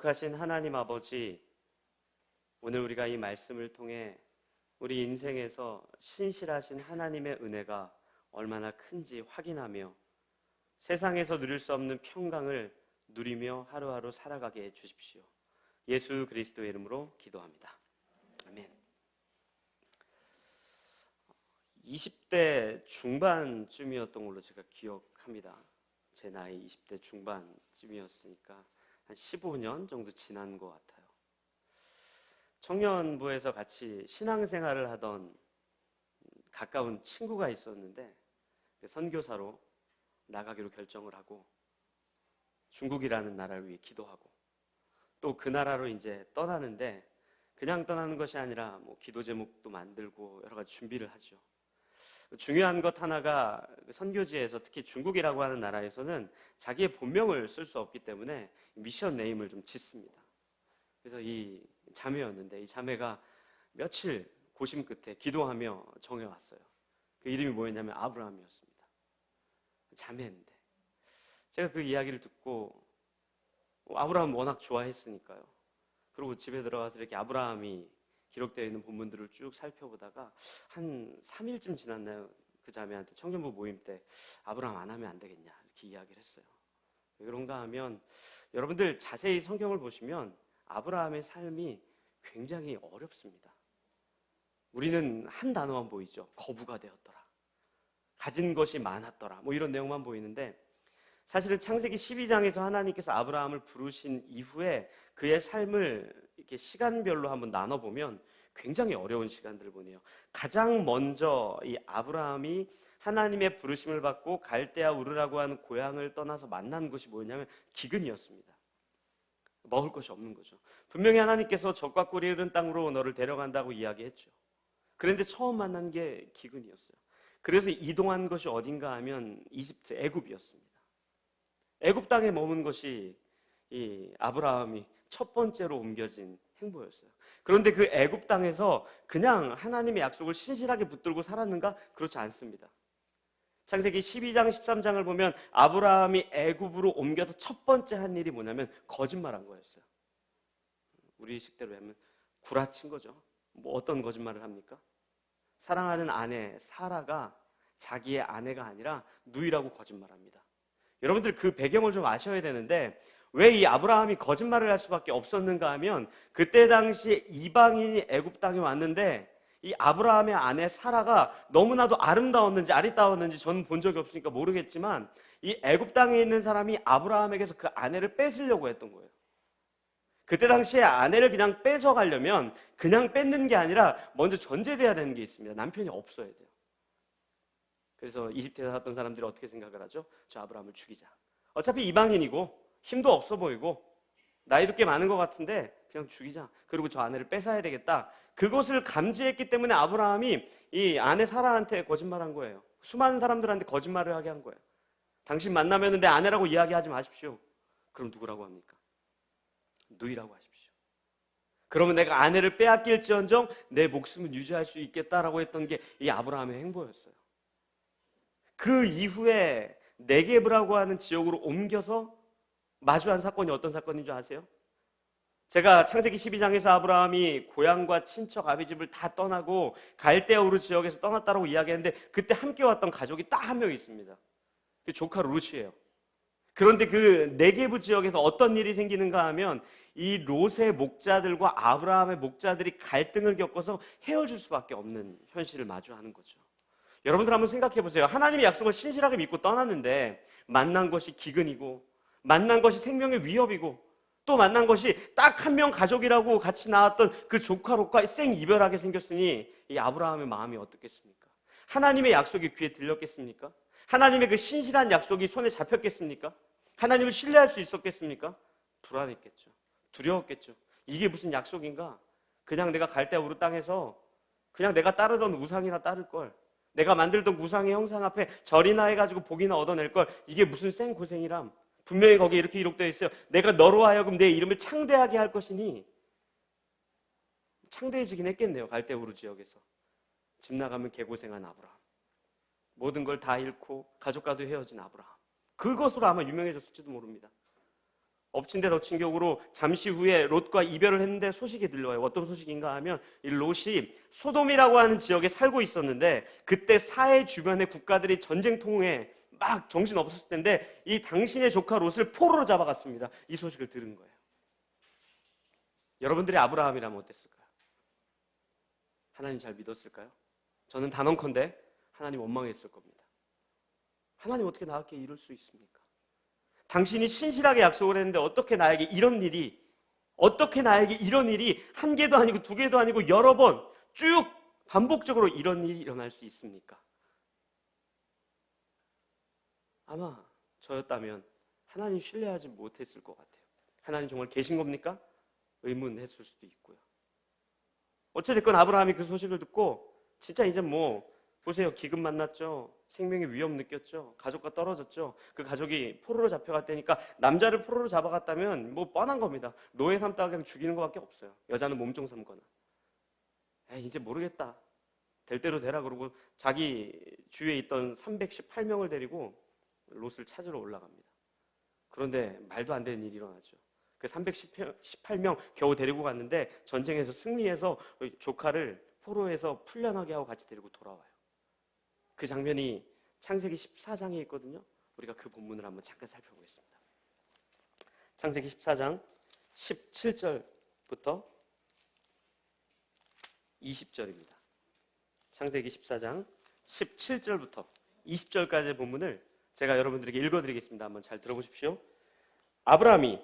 거룩하신 하나님 아버지, 오늘 우리가 이 말씀을 통해 우리 인생에서 신실하신 하나님의 은혜가 얼마나 큰지 확인하며 세상에서 누릴 수 없는 평강을 누리며 하루하루 살아가게 해 주십시오. 예수 그리스도의 이름으로 기도합니다. 아멘. 20대 중반쯤이었던 걸로 제가 기억합니다. 제 나이 20대 중반쯤이었으니까 한 15년 정도 지난 것 같아요. 청년부에서 같이 신앙생활을 하던 가까운 친구가 있었는데 선교사로 나가기로 결정을 하고 중국이라는 나라를 위해 기도하고 또 그 나라로 이제 떠나는데 그냥 떠나는 것이 아니라 뭐 기도 제목도 만들고 여러 가지 준비를 하죠. 중요한 것 하나가 선교지에서 특히 중국이라고 하는 나라에서는 자기의 본명을 쓸 수 없기 때문에 미션 네임을 좀 짓습니다. 그래서 이 자매였는데 이 자매가 며칠 고심 끝에 기도하며 정해왔어요. 그 이름이 뭐였냐면 아브라함이었습니다. 자매인데 제가 그 이야기를 듣고 아브라함 워낙 좋아했으니까요. 그리고 집에 들어가서 이렇게 아브라함이 기록되어 있는 본문들을 쭉 살펴보다가 한 3일쯤 지났나요? 그 자매한테 청년부 모임 때 아브라함 안 하면 안 되겠냐 이렇게 이야기를 했어요. 왜 그런가 하면 여러분들 자세히 성경을 보시면 아브라함의 삶이 굉장히 어렵습니다. 우리는 한 단어만 보이죠. 거부가 되었더라, 가진 것이 많았더라, 뭐 이런 내용만 보이는데 사실은 창세기 12장에서 하나님께서 아브라함을 부르신 이후에 그의 삶을 이렇게 시간별로 한번 나눠보면 굉장히 어려운 시간들을 보내요. 가장 먼저 이 아브라함이 하나님의 부르심을 받고 갈대아 우르라고 하는 고향을 떠나서 만난 것이 뭐였냐면 기근이었습니다. 먹을 것이 없는 거죠. 분명히 하나님께서 적과 꿀이 흐른 땅으로 너를 데려간다고 이야기했죠. 그런데 처음 만난 게 기근이었어요. 그래서 이동한 것이 어딘가 하면 이집트, 애굽이었습니다. 애굽 땅에 머문 것이 이 아브라함이 첫 번째로 옮겨진 행보였어요. 그런데 그 애굽 땅에서 그냥 하나님의 약속을 신실하게 붙들고 살았는가? 그렇지 않습니다. 창세기 12장, 13장을 보면 아브라함이 애굽으로 옮겨서 첫 번째 한 일이 뭐냐면 거짓말한 거였어요. 우리 식대로 하면 구라친 거죠. 뭐 어떤 거짓말을 합니까? 사랑하는 아내 사라가 자기의 아내가 아니라 누이라고 거짓말합니다. 여러분들 그 배경을 좀 아셔야 되는데 왜 이 아브라함이 거짓말을 할 수밖에 없었는가 하면 그때 당시에 이방인이 애굽 땅에 왔는데 이 아브라함의 아내 사라가 너무나도 아름다웠는지 아리따웠는지 저는 본 적이 없으니까 모르겠지만 이 애굽 땅에 있는 사람이 아브라함에게서 그 아내를 뺏으려고 했던 거예요. 그때 당시에 아내를 그냥 뺏어가려면 그냥 뺏는 게 아니라 먼저 전제돼야 되는 게 있습니다. 남편이 없어야 돼요. 그래서 이집트에 살았던 사람들이 어떻게 생각을 하죠? 저 아브라함을 죽이자. 어차피 이방인이고 힘도 없어 보이고 나이도 꽤 많은 것 같은데 그냥 죽이자. 그리고 저 아내를 뺏어야 되겠다. 그것을 감지했기 때문에 아브라함이 이 아내 사라한테 거짓말한 거예요. 수많은 사람들한테 거짓말을 하게 한 거예요. 당신 만나면 내 아내라고 이야기하지 마십시오. 그럼 누구라고 합니까? 누이라고 하십시오. 그러면 내가 아내를 빼앗길지언정 내 목숨은 유지할 수 있겠다라고 했던 게 이 아브라함의 행보였어요. 그 이후에 네게브라고 하는 지역으로 옮겨서 마주한 사건이 어떤 사건인 줄 아세요? 제가 창세기 12장에서 아브라함이 고향과 친척 아비집을 다 떠나고 갈대아 우르 지역에서 떠났다고 이야기했는데 그때 함께 왔던 가족이 딱 한 명 있습니다. 그 조카 롯이에요. 그런데 그 네게브 지역에서 어떤 일이 생기는가 하면 이 롯의 목자들과 아브라함의 목자들이 갈등을 겪어서 헤어질 수밖에 없는 현실을 마주하는 거죠. 여러분들 한번 생각해 보세요. 하나님의 약속을 신실하게 믿고 떠났는데 만난 것이 기근이고 만난 것이 생명의 위협이고 또 만난 것이 딱 한 명 가족이라고 같이 나왔던 그 조카 롯과 생 이별하게 생겼으니 이 아브라함의 마음이 어떻겠습니까? 하나님의 약속이 귀에 들렸겠습니까? 하나님의 그 신실한 약속이 손에 잡혔겠습니까? 하나님을 신뢰할 수 있었겠습니까? 불안했겠죠. 두려웠겠죠. 이게 무슨 약속인가? 그냥 내가 갈대아 우르 땅에서 그냥 내가 따르던 우상이나 따를 걸, 내가 만들던 우상의 형상 앞에 절이나 해가지고 복이나 얻어낼 걸, 이게 무슨 생고생이람. 분명히 거기에 이렇게 기록되어 있어요. 내가 너로 하여금 내 이름을 창대하게 할 것이니. 창대해지긴 했겠네요. 갈대아 우르 지역에서. 집 나가면 개고생한 아브라함, 모든 걸 다 잃고 가족과도 헤어진 아브라함, 그것으로 아마 유명해졌을지도 모릅니다. 엎친 데 덮친 격으로 잠시 후에 롯과 이별을 했는데 소식이 들려와요. 어떤 소식인가 하면 이 롯이 소돔이라고 하는 지역에 살고 있었는데 그때 사해 주변의 국가들이 전쟁통에 막 정신 없었을 텐데 이 당신의 조카 롯을 포로로 잡아갔습니다. 이 소식을 들은 거예요. 여러분들이 아브라함이라면 어땠을까요? 하나님 잘 믿었을까요? 저는 단언컨대 하나님 원망했을 겁니다. 하나님 어떻게 나에게 이럴 수 있습니까? 당신이 신실하게 약속을 했는데 어떻게 나에게 이런 일이 한 개도 아니고 두 개도 아니고 여러 번 쭉 반복적으로 이런 일이 일어날 수 있습니까? 아마 저였다면 하나님 신뢰하지 못했을 것 같아요. 하나님 정말 계신 겁니까? 의문했을 수도 있고요. 어찌됐건 아브라함이 그 소식을 듣고 진짜 이제 보세요. 기근 만났죠. 생명의 위험 느꼈죠. 가족과 떨어졌죠. 그 가족이 포로로 잡혀갔다니까 남자를 포로로 잡아갔다면 뻔한 겁니다. 노예 삼다가 그냥 죽이는 것밖에 없어요. 여자는 몸종 삼거나. 이제 모르겠다. 될 대로 되라 그러고 자기 주위에 있던 318명을 데리고 롯을 찾으러 올라갑니다. 그런데 말도 안 되는 일이 일어나죠. 그 318명 겨우 데리고 갔는데 전쟁에서 승리해서 조카를 포로에서 풀려나게 하고 같이 데리고 돌아와요. 그 장면이 창세기 14장에 있거든요. 우리가 그 본문을 한번 잠깐 살펴보겠습니다. 창세기 14장 17절부터 20절입니다. 창세기 14장 17절부터 20절까지의 본문을 제가 여러분들에게 읽어드리겠습니다. 한번 잘 들어보십시오. 아브라함이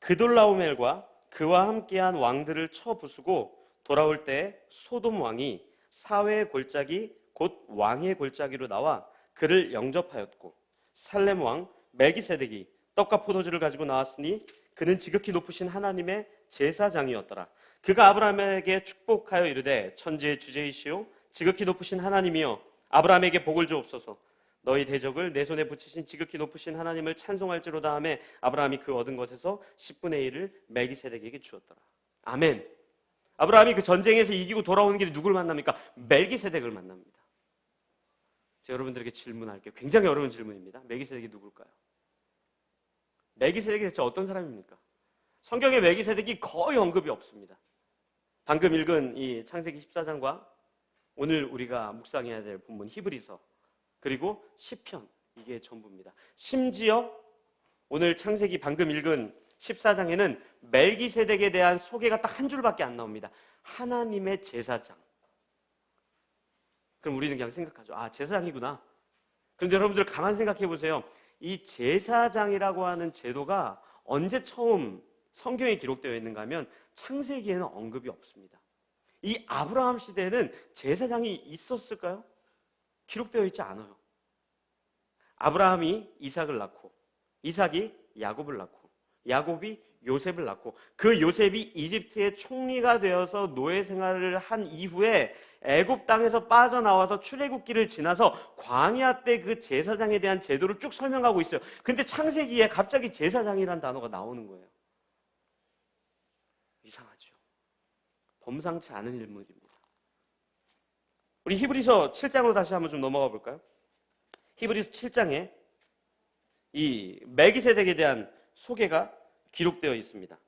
그돌라오멜과 그와 함께한 왕들을 쳐 부수고 돌아올 때 소돔 왕이 사회의 골짜기 곧 왕의 골짜기로 나와 그를 영접하였고 살렘 왕 멜기세덱이 떡과 포도주를 가지고 나왔으니 그는 지극히 높으신 하나님의 제사장이었더라. 그가 아브라함에게 축복하여 이르되 천지의 주제이시오 지극히 높으신 하나님이여 아브라함에게 복을 주옵소서. 너희 대적을 내 손에 붙이신 지극히 높으신 하나님을 찬송할지로다 하매 아브라함이 그 얻은 것에서 10분의 1을 멜기세덱에게 주었더라. 아멘. 아브라함이 그 전쟁에서 이기고 돌아오는 길에 누굴 만납니까? 멜기세덱을 만납니다. 제가 여러분들에게 질문할게요. 굉장히 어려운 질문입니다. 멜기세덱이 누굴까요? 멜기세덱이 대체 어떤 사람입니까? 성경에 멜기세덱이 거의 언급이 없습니다. 방금 읽은 이 창세기 14장과 오늘 우리가 묵상해야 될 본문 히브리서 그리고 시편 이게 전부입니다. 심지어 오늘 창세기 방금 읽은 14장에는 멜기세덱에 대한 소개가 딱 한 줄밖에 안 나옵니다. 하나님의 제사장. 그럼 우리는 그냥 생각하죠. 제사장이구나. 그런데 여러분들 가만 생각해 보세요. 이 제사장이라고 하는 제도가 언제 처음 성경에 기록되어 있는가 하면 창세기에는 언급이 없습니다. 이 아브라함 시대에는 제사장이 있었을까요? 기록되어 있지 않아요. 아브라함이 이삭을 낳고 이삭이 야곱을 낳고 야곱이 요셉을 낳고 그 요셉이 이집트의 총리가 되어서 노예 생활을 한 이후에 애굽 땅에서 빠져나와서 출애굽기를 지나서 광야 때 그 제사장에 대한 제도를 쭉 설명하고 있어요. 근데 창세기에 갑자기 제사장이라는 단어가 나오는 거예요. 이상하죠. 범상치 않은 인물입니다. 우리 히브리서 7장으로 다시 한번 좀 넘어가 볼까요? 히브리서 7장에 이 멜기세덱에 대한 소개가 기록되어 있습니다.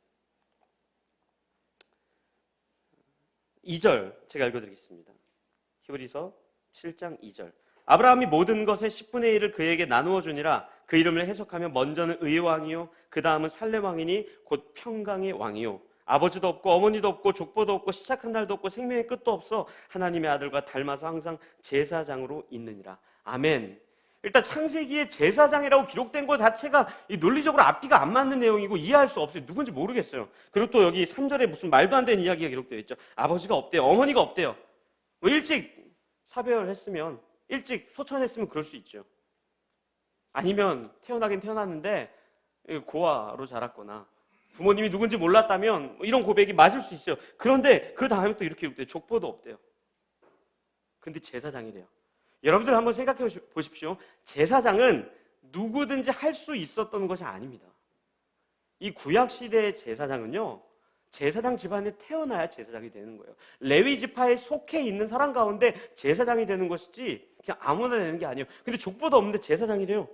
2절 제가 읽어드리겠습니다. 히브리서 7장 2절. 아브라함이 모든 것의 10분의 1을 그에게 나누어 주니라. 그 이름을 해석하면 먼저는 의의 왕이요 그 다음은 살렘 왕이니 곧 평강의 왕이요 아버지도 없고 어머니도 없고 족보도 없고 시작한 날도 없고 생명의 끝도 없어 하나님의 아들과 닮아서 항상 제사장으로 있느니라. 아멘. 일단 창세기에 제사장이라고 기록된 것 자체가 논리적으로 앞뒤가 안 맞는 내용이고 이해할 수 없어요. 누군지 모르겠어요. 그리고 또 여기 3절에 무슨 말도 안 되는 이야기가 기록되어 있죠. 아버지가 없대요. 어머니가 없대요. 일찍 사별했으면 일찍 소천했으면 그럴 수 있죠. 아니면 태어나긴 태어났는데 고아로 자랐거나 부모님이 누군지 몰랐다면 이런 고백이 맞을 수 있어요. 그런데 그 다음에 또 이렇게 기록돼요. 족보도 없대요. 근데 제사장이래요. 여러분들 한번 생각해 보십시오. 제사장은 누구든지 할 수 있었던 것이 아닙니다. 이 구약시대의 제사장은요, 제사장 집안에 태어나야 제사장이 되는 거예요. 레위 지파에 속해 있는 사람 가운데 제사장이 되는 것이지 그냥 아무나 되는 게 아니에요. 근데 족보도 없는데 제사장이래요.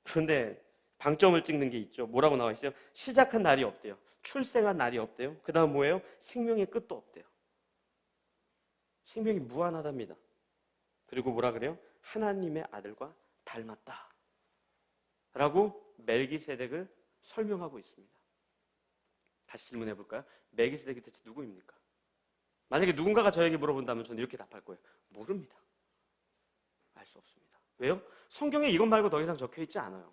그런데 방점을 찍는 게 있죠. 뭐라고 나와 있어요? 시작한 날이 없대요. 출생한 날이 없대요. 그 다음 뭐예요? 생명의 끝도 없대요. 생명이 무한하답니다. 그리고 뭐라 그래요? 하나님의 아들과 닮았다 라고 멜기세덱을 설명하고 있습니다. 다시 질문해 볼까요? 멜기세덱이 대체 누구입니까? 만약에 누군가가 저에게 물어본다면 저는 이렇게 답할 거예요. 모릅니다. 알 수 없습니다. 왜요? 성경에 이것 말고 더 이상 적혀 있지 않아요.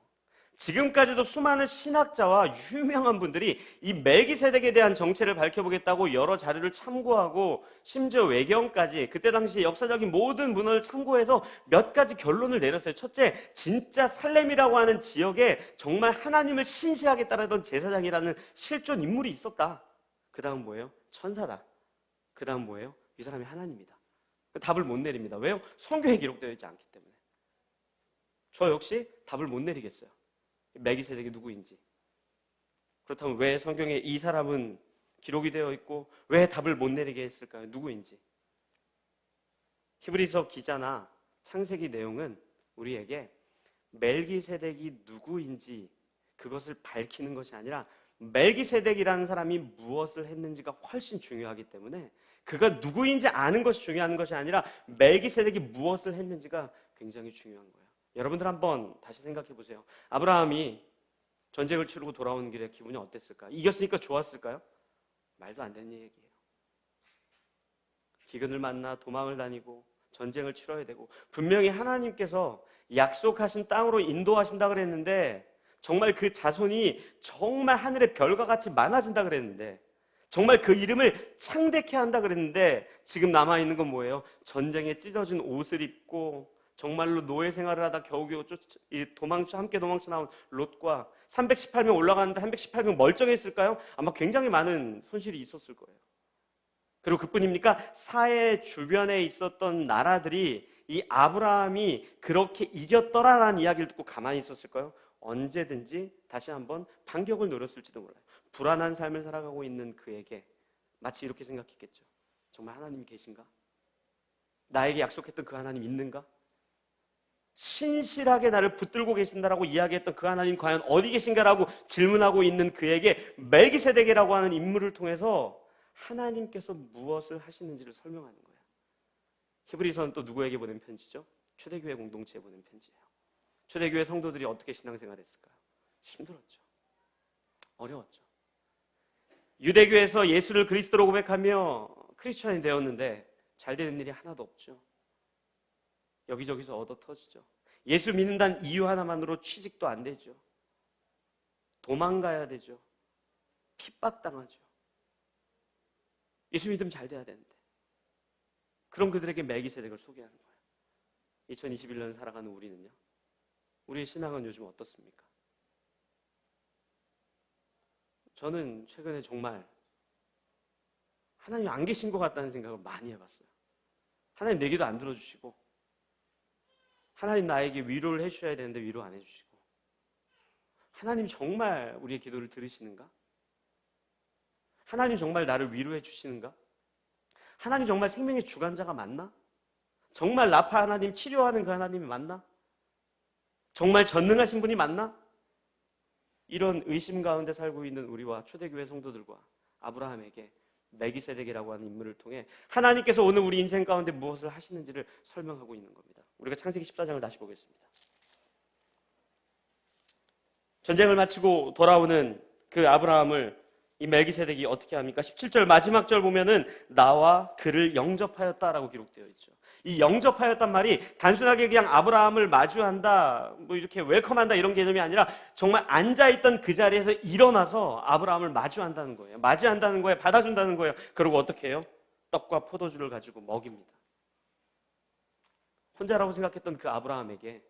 지금까지도 수많은 신학자와 유명한 분들이 이 멜기세덱에 대한 정체를 밝혀보겠다고 여러 자료를 참고하고 심지어 외경까지 그때 당시 역사적인 모든 문헌을 참고해서 몇 가지 결론을 내렸어요. 첫째, 진짜 살렘이라고 하는 지역에 정말 하나님을 신실하게 따르던 제사장이라는 실존 인물이 있었다. 그 다음 뭐예요? 천사다. 그 다음 뭐예요? 이 사람이 하나님이다. 답을 못 내립니다. 왜요? 성경에 기록되어 있지 않기 때문에. 저 역시 답을 못 내리겠어요. 멜기세덱이 누구인지. 그렇다면 왜 성경에 이 사람은 기록이 되어 있고 왜 답을 못 내리게 했을까요? 누구인지. 히브리서 기자나 창세기 내용은 우리에게 멜기세덱이 누구인지 그것을 밝히는 것이 아니라 멜기세덱이라는 사람이 무엇을 했는지가 훨씬 중요하기 때문에 그가 누구인지 아는 것이 중요한 것이 아니라 멜기세덱이 무엇을 했는지가 굉장히 중요한 거예요. 여러분들 한번 다시 생각해 보세요. 아브라함이 전쟁을 치르고 돌아오는 길에 기분이 어땠을까? 이겼으니까 좋았을까요? 말도 안 되는 얘기예요. 기근을 만나 도망을 다니고 전쟁을 치러야 되고 분명히 하나님께서 약속하신 땅으로 인도하신다 그랬는데 정말 그 자손이 정말 하늘의 별과 같이 많아진다 그랬는데 정말 그 이름을 창대케 한다 그랬는데 지금 남아있는 건 뭐예요? 전쟁에 찢어진 옷을 입고 정말로 노예 생활을 하다 겨우겨우 함께 도망쳐 나온 롯과 318명 올라가는데 318명 멀쩡했을까요? 아마 굉장히 많은 손실이 있었을 거예요. 그리고 그뿐입니까? 사해 주변에 있었던 나라들이 이 아브라함이 그렇게 이겼더라라는 이야기를 듣고 가만히 있었을까요? 언제든지 다시 한번 반격을 노렸을지도 몰라요. 불안한 삶을 살아가고 있는 그에게 마치 이렇게 생각했겠죠. 정말 하나님이 계신가? 나에게 약속했던 그 하나님 있는가? 신실하게 나를 붙들고 계신다라고 이야기했던 그 하나님 과연 어디 계신가라고 질문하고 있는 그에게 멜기세덱이라고 하는 인물을 통해서 하나님께서 무엇을 하시는지를 설명하는 거예요. 히브리서는 또 누구에게 보낸 편지죠? 초대교회 공동체에 보낸 편지예요. 초대교회 성도들이 어떻게 신앙생활했을까요? 힘들었죠. 어려웠죠. 유대교에서 예수를 그리스도로 고백하며 크리스천이 되었는데 잘 되는 일이 하나도 없죠. 여기저기서 얻어 터지죠. 예수 믿는다는 이유 하나만으로 취직도 안 되죠. 도망가야 되죠. 핍박당하죠. 예수 믿으면 잘 돼야 되는데. 그런 그들에게 멜기세덱을 소개하는 거예요. 2021년 살아가는 우리는요. 우리의 신앙은 요즘 어떻습니까? 저는 최근에 정말 하나님 안 계신 것 같다는 생각을 많이 해봤어요. 하나님 내 기도 안 들어주시고 하나님 나에게 위로를 해주셔야 되는데 위로 안 해주시고 하나님 정말 우리의 기도를 들으시는가? 하나님 정말 나를 위로해 주시는가? 하나님 정말 생명의 주관자가 맞나? 정말 나파 하나님 치료하는 그 하나님이 맞나? 정말 전능하신 분이 맞나? 이런 의심 가운데 살고 있는 우리와 초대교회 성도들과 아브라함에게 멜기세덱이라고 하는 인물을 통해 하나님께서 오늘 우리 인생 가운데 무엇을 하시는지를 설명하고 있는 겁니다. 우리가 창세기 14장을 다시 보겠습니다. 전쟁을 마치고 돌아오는 그 아브라함을 이 멜기세덱이 어떻게 합니까? 17절 마지막 절 보면은 나와 그를 영접하였다라고 기록되어 있죠. 이 영접하였단 말이 단순하게 그냥 아브라함을 마주한다, 뭐 이렇게 웰컴한다 이런 개념이 아니라 정말 앉아있던 그 자리에서 일어나서 아브라함을 마주한다는 거예요. 맞이한다는 거예요. 받아준다는 거예요. 그리고 어떻게 해요? 떡과 포도주를 가지고 먹입니다. 혼자라고 생각했던 그 아브라함에게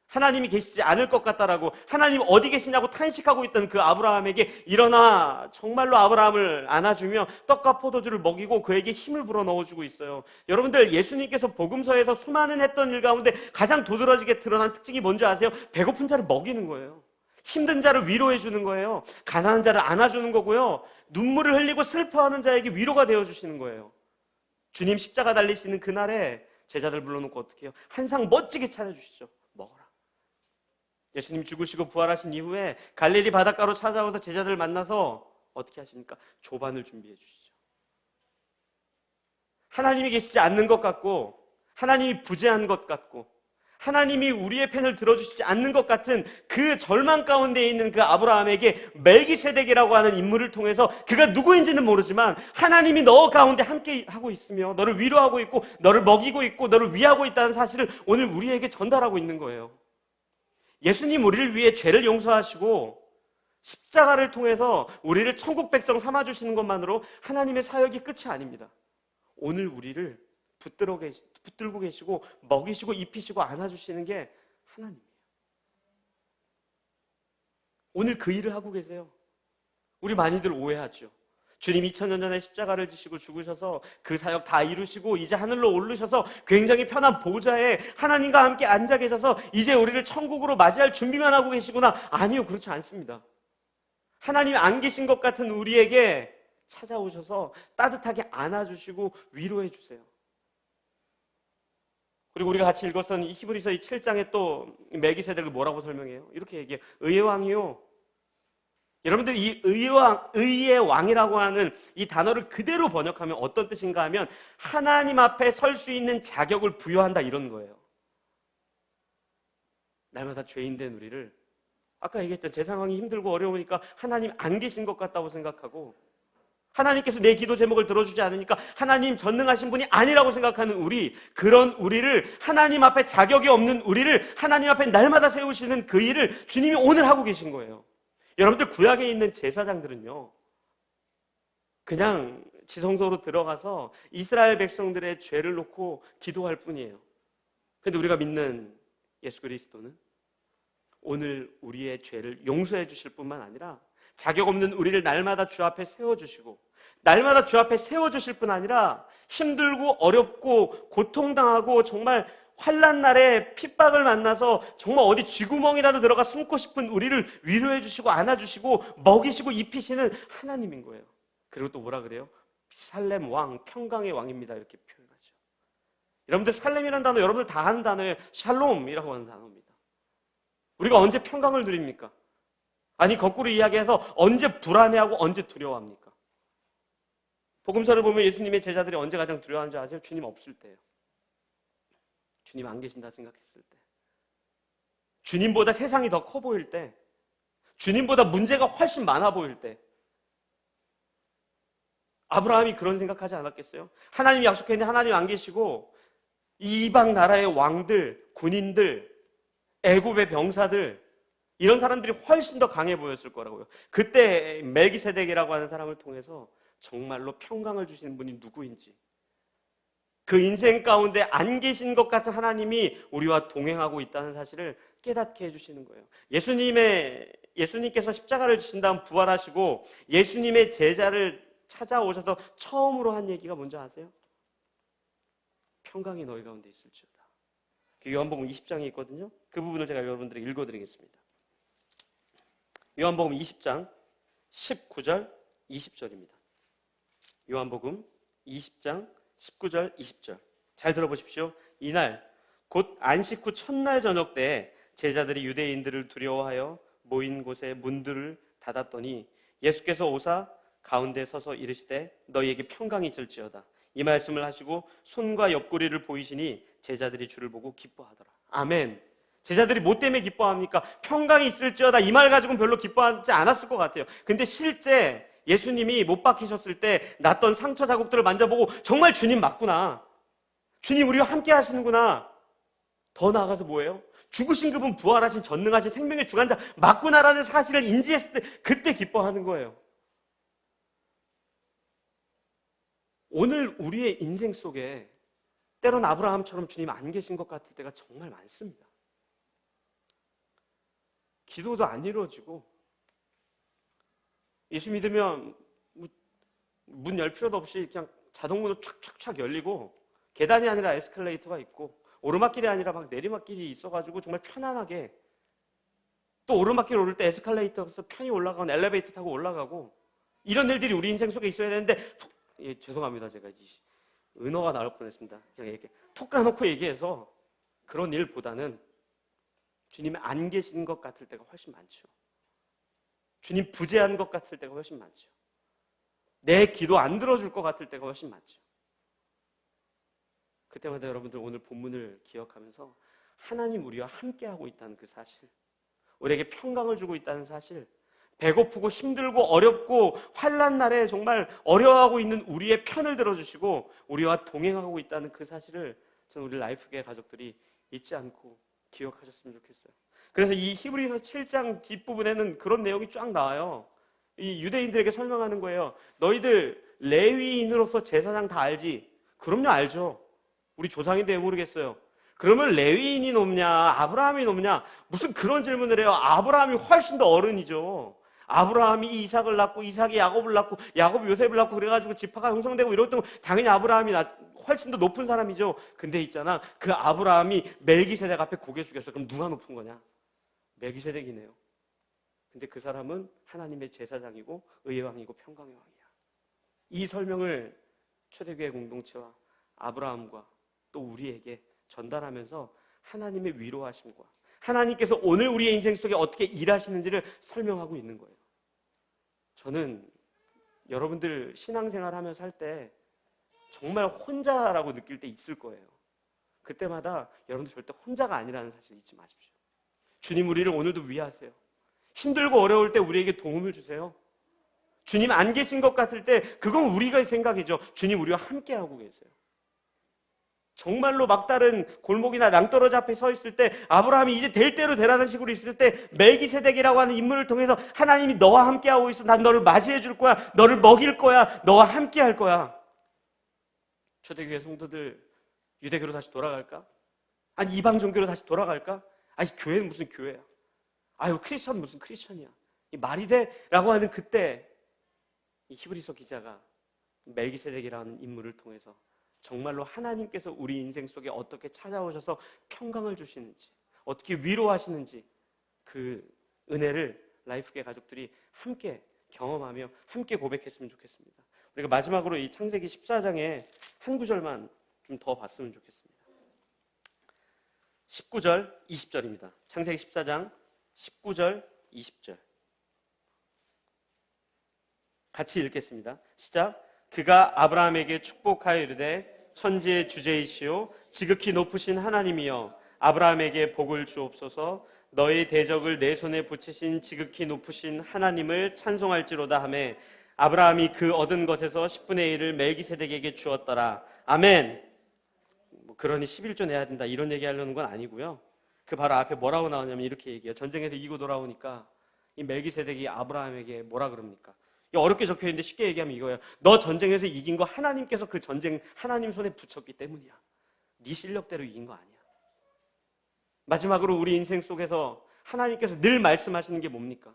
하나님이 계시지 않을 것 같다라고 하나님 어디 계시냐고 탄식하고 있던 그 아브라함에게 일어나 정말로 아브라함을 안아주며 떡과 포도주를 먹이고 그에게 힘을 불어넣어주고 있어요. 여러분들 예수님께서 복음서에서 수많은 했던 일 가운데 가장 도드라지게 드러난 특징이 뭔지 아세요? 배고픈 자를 먹이는 거예요. 힘든 자를 위로해 주는 거예요. 가난한 자를 안아주는 거고요. 눈물을 흘리고 슬퍼하는 자에게 위로가 되어주시는 거예요. 주님 십자가 달리시는 그날에 제자들 불러놓고 어떻게 해요? 한 상 멋지게 차려주시죠. 먹어라. 예수님 죽으시고 부활하신 이후에 갈릴리 바닷가로 찾아와서 제자들을 만나서 어떻게 하십니까? 조반을 준비해 주시죠. 하나님이 계시지 않는 것 같고, 하나님이 부재한 것 같고, 하나님이 우리의 편을 들어주시지 않는 것 같은 그 절망 가운데 있는 그 아브라함에게 멜기세덱이라고 하는 인물을 통해서, 그가 누구인지는 모르지만 하나님이 너 가운데 함께 하고 있으며 너를 위로하고 있고 너를 먹이고 있고 너를 위하고 있다는 사실을 오늘 우리에게 전달하고 있는 거예요. 예수님 우리를 위해 죄를 용서하시고 십자가를 통해서 우리를 천국 백성 삼아주시는 것만으로 하나님의 사역이 끝이 아닙니다. 오늘 우리를 붙들고 계시고 먹이시고 입히시고 안아주시는 게 하나님이에요. 오늘 그 일을 하고 계세요. 우리 많이들 오해하죠. 주님 2000년 전에 십자가를 지시고 죽으셔서 그 사역 다 이루시고 이제 하늘로 오르셔서 굉장히 편한 보좌에 하나님과 함께 앉아 계셔서 이제 우리를 천국으로 맞이할 준비만 하고 계시구나. 아니요, 그렇지 않습니다. 하나님이 안 계신 것 같은 우리에게 찾아오셔서 따뜻하게 안아주시고 위로해 주세요. 그리고 우리가 같이 읽었던 이 히브리서 7장에 또 멜기세덱을 뭐라고 설명해요? 이렇게 얘기해요. 의의 왕이요. 여러분들 이 의의 왕이라고 하는 이 단어를 그대로 번역하면 어떤 뜻인가 하면 하나님 앞에 설 수 있는 자격을 부여한다, 이런 거예요. 날마다 죄인된 우리를, 아까 얘기했죠. 제 상황이 힘들고 어려우니까 하나님 안 계신 것 같다고 생각하고, 하나님께서 내 기도 제목을 들어주지 않으니까 하나님 전능하신 분이 아니라고 생각하는 우리, 그런 우리를, 하나님 앞에 자격이 없는 우리를 하나님 앞에 날마다 세우시는 그 일을 주님이 오늘 하고 계신 거예요. 여러분들 구약에 있는 제사장들은요, 그냥 지성소로 들어가서 이스라엘 백성들의 죄를 놓고 기도할 뿐이에요. 그런데 우리가 믿는 예수 그리스도는 오늘 우리의 죄를 용서해 주실 뿐만 아니라 자격 없는 우리를 날마다 주 앞에 세워주시고, 날마다 주 앞에 세워주실 뿐 아니라 힘들고 어렵고 고통당하고 정말 환난 날에 핍박을 만나서 정말 어디 쥐구멍이라도 들어가 숨고 싶은 우리를 위로해 주시고 안아주시고 먹이시고 입히시는 하나님인 거예요. 그리고 또 뭐라 그래요? 살렘 왕, 평강의 왕입니다, 이렇게 표현하죠. 여러분들 살렘이라는 단어 여러분들 다 아는 단어예요. 샬롬이라고 하는 단어입니다. 우리가 언제 평강을 누립니까? 아니, 거꾸로 이야기해서 언제 불안해하고 언제 두려워합니까? 복음서를 보면 예수님의 제자들이 언제 가장 두려워하는 줄 아세요? 주님 없을 때예요. 주님 안 계신다 생각했을 때, 주님보다 세상이 더 커 보일 때, 주님보다 문제가 훨씬 많아 보일 때. 아브라함이 그런 생각하지 않았겠어요? 하나님이 약속했는데 하나님 안 계시고 이방 나라의 왕들, 군인들, 애굽의 병사들, 이런 사람들이 훨씬 더 강해 보였을 거라고요. 그때 멜기세덱이라고 하는 사람을 통해서 정말로 평강을 주시는 분이 누구인지, 그 인생 가운데 안 계신 것 같은 하나님이 우리와 동행하고 있다는 사실을 깨닫게 해주시는 거예요. 예수님께서 십자가를 지신 다음 부활하시고 예수님의 제자를 찾아오셔서 처음으로 한 얘기가 뭔지 아세요? 평강이 너희 가운데 있을지어다. 그 요한복음 20장에 있거든요. 그 부분을 제가 여러분들에게 읽어드리겠습니다. 요한복음 20장 19절 20절입니다. 요한복음 20장 19절 20절 잘 들어보십시오. 이날 곧 안식 후 첫날 저녁 때 제자들이 유대인들을 두려워하여 모인 곳에 문들을 닫았더니 예수께서 오사 가운데 서서 이르시되 너희에게 평강이 있을지어다. 이 말씀을 하시고 손과 옆구리를 보이시니 제자들이 주를 보고 기뻐하더라. 아멘. 제자들이 뭐 때문에 기뻐합니까? 평강이 있을지어다, 이 말 가지고는 별로 기뻐하지 않았을 것 같아요. 근데 실제 예수님이 못 박히셨을 때 났던 상처 자국들을 만져보고 정말 주님 맞구나, 주님 우리와 함께 하시는구나, 더 나아가서 뭐예요? 죽으신 그분, 부활하신 전능하신 생명의 주관자 맞구나라는 사실을 인지했을 때 그때 기뻐하는 거예요. 오늘 우리의 인생 속에 때론 아브라함처럼 주님 안 계신 것 같을 때가 정말 많습니다. 기도도 안 이루어지고, 예수 믿으면 문 열 필요도 없이 그냥 자동문으로 촥촥촥 열리고, 계단이 아니라 에스컬레이터가 있고, 오르막길이 아니라 막 내리막길이 있어가지고 정말 편안하게, 또 오르막길 오를 때 에스컬레이터에서 편히 올라가고 엘리베이터 타고 올라가고, 이런 일들이 우리 인생 속에 있어야 되는데 죄송합니다, 제가 은어가 나올 뻔했습니다. 그냥 이렇게 톡 까놓고 얘기해서 그런 일보다는 주님 안 계신 것 같을 때가 훨씬 많죠. 주님 부재한 것 같을 때가 훨씬 많죠. 내 기도 안 들어줄 것 같을 때가 훨씬 많죠. 그때마다 여러분들 오늘 본문을 기억하면서 하나님 우리와 함께하고 있다는 그 사실, 우리에게 평강을 주고 있다는 사실, 배고프고 힘들고 어렵고 환난 날에 정말 어려워하고 있는 우리의 편을 들어주시고 우리와 동행하고 있다는 그 사실을 저는 우리 라이프계 가족들이 잊지 않고 기억하셨으면 좋겠어요. 그래서 이 히브리서 7장 뒷부분에는 그런 내용이 쫙 나와요. 이 유대인들에게 설명하는 거예요. 너희들 레위인으로서 제사장 다 알지? 그럼요, 알죠. 우리 조상인데 왜 모르겠어요. 그러면 레위인이 높냐 아브라함이 높냐, 무슨 그런 질문을 해요. 아브라함이 훨씬 더 어른이죠. 아브라함이 이삭을 낳고 이삭이 야곱을 낳고 야곱이 요셉을 낳고 그래가지고 지파가 형성되고 이랬던, 당연히 아브라함이 훨씬 더 높은 사람이죠. 근데 있잖아, 그 아브라함이 멜기세덱 앞에 고개 숙였어. 그럼 누가 높은 거냐? 멜기세덱이네요. 근데 그 사람은 하나님의 제사장이고 의의 왕이고 평강의 왕이야. 이 설명을 초대교회 공동체와 아브라함과 또 우리에게 전달하면서 하나님의 위로하심과 하나님께서 오늘 우리의 인생 속에 어떻게 일하시는지를 설명하고 있는 거예요. 저는 여러분들 신앙생활 하면서 할 때 정말 혼자라고 느낄 때 있을 거예요. 그때마다 여러분들 절대 혼자가 아니라는 사실 잊지 마십시오. 주님 우리를 오늘도 위하세요. 힘들고 어려울 때 우리에게 도움을 주세요. 주님 안 계신 것 같을 때 그건 우리가 생각이죠. 주님 우리와 함께하고 계세요. 정말로 막다른 골목이나 낭떠러지 앞에 서 있을 때, 아브라함이 이제 될 대로 되라는 식으로 있을 때 멜기세덱이라고 하는 인물을 통해서 하나님이 너와 함께하고 있어. 난 너를 맞이해 줄 거야. 너를 먹일 거야. 너와 함께할 거야. 초대교회 성도들 유대교로 다시 돌아갈까? 아니 이방 종교로 다시 돌아갈까? 아니 교회는 무슨 교회야? 아유 크리스천 무슨 크리스천이야? 이 말이 돼? 라고 하는 그때 이 히브리서 기자가 멜기세덱이라는 인물을 통해서 정말로 하나님께서 우리 인생 속에 어떻게 찾아오셔서 평강을 주시는지, 어떻게 위로하시는지 그 은혜를 라이프계 가족들이 함께 경험하며 함께 고백했으면 좋겠습니다. 우리가 마지막으로 이 창세기 14장에 한 구절만 좀 더 봤으면 좋겠습니다. 19절, 20절입니다. 창세기 14장 19절, 20절 같이 읽겠습니다. 시작. 그가 아브라함에게 축복하여 이르되 천지의 주제이시오 지극히 높으신 하나님이여 아브라함에게 복을 주옵소서. 너의 대적을 내 손에 붙이신 지극히 높으신 하나님을 찬송할지로다 하매 아브라함이 그 얻은 것에서 10분의 1을 멜기세덱에게 주었더라. 아멘. 그러니 11조 내야 된다 이런 얘기 하려는 건 아니고요. 그 바로 앞에 뭐라고 나오냐면 이렇게 얘기해요. 전쟁에서 이기고 돌아오니까 이 멜기세덱이 아브라함에게 뭐라 그럽니까? 어렵게 적혀있는데 쉽게 얘기하면 이거예요. 너 전쟁에서 이긴 거 하나님께서 그 전쟁 하나님 손에 붙였기 때문이야. 네 실력대로 이긴 거 아니야. 마지막으로 우리 인생 속에서 하나님께서 늘 말씀하시는 게 뭡니까?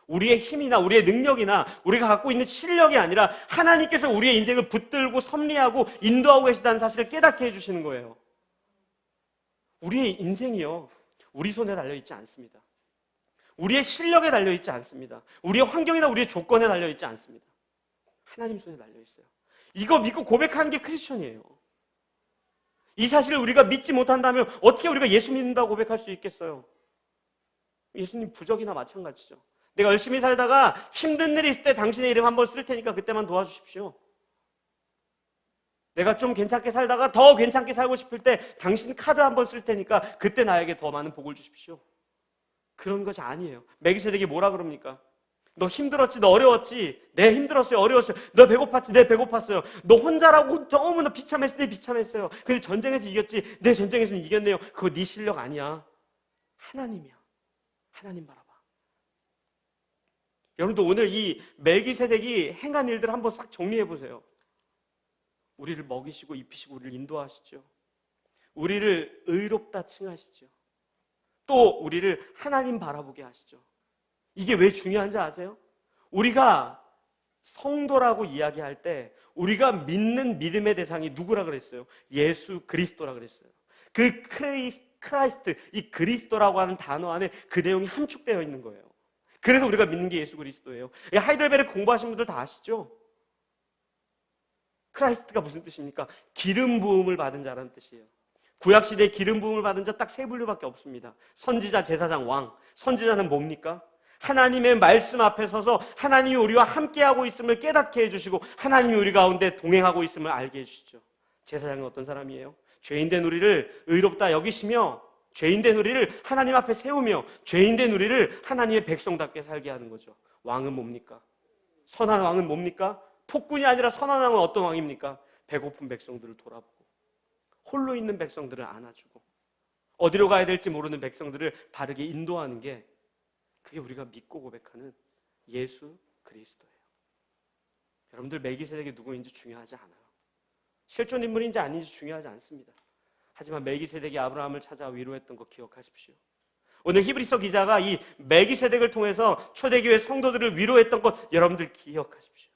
우리의 힘이나 우리의 능력이나 우리가 갖고 있는 실력이 아니라 하나님께서 우리의 인생을 붙들고 섭리하고 인도하고 계시다는 사실을 깨닫게 해주시는 거예요. 우리의 인생이요, 우리 손에 달려있지 않습니다. 우리의 실력에 달려있지 않습니다. 우리의 환경이나 우리의 조건에 달려있지 않습니다. 하나님 손에 달려있어요. 이거 믿고 고백하는 게 크리스천이에요. 이 사실을 우리가 믿지 못한다면 어떻게 우리가 예수 믿는다고 고백할 수 있겠어요? 예수님 부적이나 마찬가지죠. 내가 열심히 살다가 힘든 일이 있을 때 당신의 이름 한번 쓸 테니까 그때만 도와주십시오. 내가 좀 괜찮게 살다가 더 괜찮게 살고 싶을 때 당신 카드 한번 쓸 테니까 그때 나에게 더 많은 복을 주십시오. 그런 것이 아니에요. 멜기세덱이 뭐라 그럽니까? 너 힘들었지, 너 어려웠지, 네 힘들었어요, 어려웠어요. 너 배고팠지, 네 배고팠어요. 너 혼자라고 너무나 비참했어, 네 비참했어요. 근데 전쟁에서 이겼지, 네 전쟁에서는 이겼네요. 그거 네 실력 아니야. 하나님이야. 하나님 바라봐. 여러분도 오늘 이 멜기세덱이 행한 일들 한번 싹 정리해 보세요. 우리를 먹이시고 입히시고 우리를 인도하시죠. 우리를 의롭다 칭하시죠. 또 우리를 하나님 바라보게 하시죠. 이게 왜 중요한지 아세요? 우리가 성도라고 이야기할 때 우리가 믿는 믿음의 대상이 누구라 그랬어요? 예수 그리스도라 그랬어요. 그 크라이스트, 이 그리스도라고 하는 단어 안에 그 내용이 함축되어 있는 거예요. 그래서 우리가 믿는 게 예수 그리스도예요. 하이델베르 공부하신 분들 다 아시죠? 크라이스트가 무슨 뜻입니까? 기름 부음을 받은 자라는 뜻이에요. 구약시대에 기름 부음을 받은 자 딱 세 분류밖에 없습니다. 선지자, 제사장, 왕. 선지자는 뭡니까? 하나님의 말씀 앞에 서서 하나님이 우리와 함께하고 있음을 깨닫게 해주시고 하나님이 우리 가운데 동행하고 있음을 알게 해주시죠. 제사장은 어떤 사람이에요? 죄인된 우리를 의롭다 여기시며 죄인된 우리를 하나님 앞에 세우며 죄인된 우리를 하나님의 백성답게 살게 하는 거죠. 왕은 뭡니까? 선한 왕은 뭡니까? 폭군이 아니라 선한 왕은 어떤 왕입니까? 배고픈 백성들을 돌아보고 홀로 있는 백성들을 안아주고 어디로 가야 될지 모르는 백성들을 바르게 인도하는 게 그게 우리가 믿고 고백하는 예수 그리스도예요. 여러분들 멜기세덱이 누구인지 중요하지 않아요. 실존 인물인지 아닌지 중요하지 않습니다. 하지만 멜기세덱이 아브라함을 찾아 위로했던 거 기억하십시오. 오늘 히브리서 기자가 이 멜기세덱을 통해서 초대교회 성도들을 위로했던 것 여러분들 기억하십시오.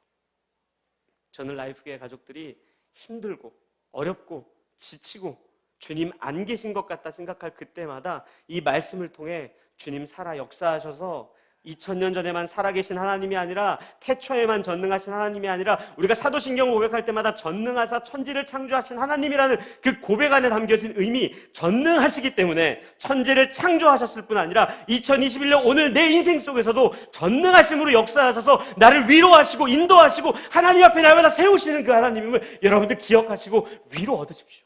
저는 라이프교회 가족들이 힘들고 어렵고 지치고 주님 안 계신 것 같다 생각할 그때마다 이 말씀을 통해 주님 살아 역사하셔서 2000년 전에만 살아계신 하나님이 아니라 태초에만 전능하신 하나님이 아니라 우리가 사도신경 고백할 때마다 전능하사 천지를 창조하신 하나님이라는 그 고백 안에 담겨진 의미, 전능하시기 때문에 천지를 창조하셨을 뿐 아니라 2021년 오늘 내 인생 속에서도 전능하심으로 역사하셔서 나를 위로하시고 인도하시고 하나님 앞에 날마다 세우시는 그 하나님임을 여러분들 기억하시고 위로 얻으십시오.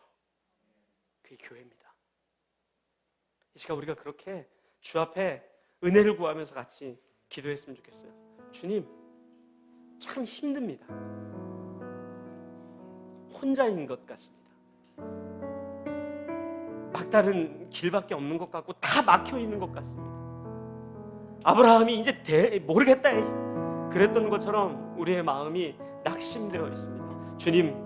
그게 교회입니다. 이 시간 우리가 그렇게 주 앞에 은혜를 구하면서 같이 기도했으면 좋겠어요. 주님, 참 힘듭니다. 혼자인 것 같습니다. 막다른 길밖에 없는 것 같고 다 막혀 있는 것 같습니다. 아브라함이 이제 모르겠다 그랬던 것처럼 우리의 마음이 낙심되어 있습니다. 주님,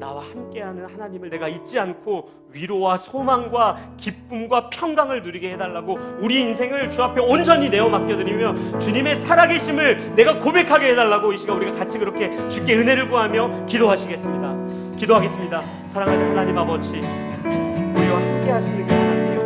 나와 함께하는 하나님을 내가 잊지 않고 위로와 소망과 기쁨과 평강을 누리게 해달라고 우리 인생을 주 앞에 온전히 내어 맡겨드리며 주님의 살아계심을 내가 고백하게 해달라고 이 시간 우리가 같이 그렇게 주께 은혜를 구하며 기도하시겠습니다. 기도하겠습니다. 사랑하는 하나님 아버지, 우리와 함께하시는 그 하나님